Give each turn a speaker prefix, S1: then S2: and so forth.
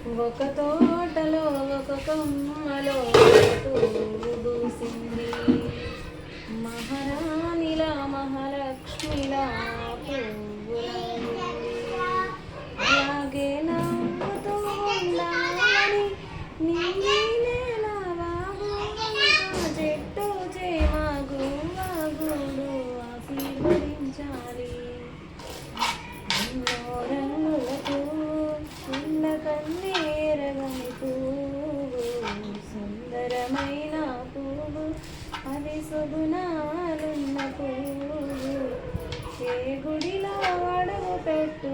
S1: ఒక తోటలో ఒక కొమ్మలో పువ్వు పూసింది, మహారాణిలా మహాలక్ష్మిలా పువ్వులంది. అలాగే నవ్వుతూ ఉండాలని నీలా చెట్టు చేమాగు గూడు ఆశీర్వదించాలి. రంగులకు ఉన్న కన్నేరగని పువ్వు, సుందరమైన పువ్వు, అది సుగుణాలున్న పువ్వు. ఏ గుడిలో అడుగు పెట్టు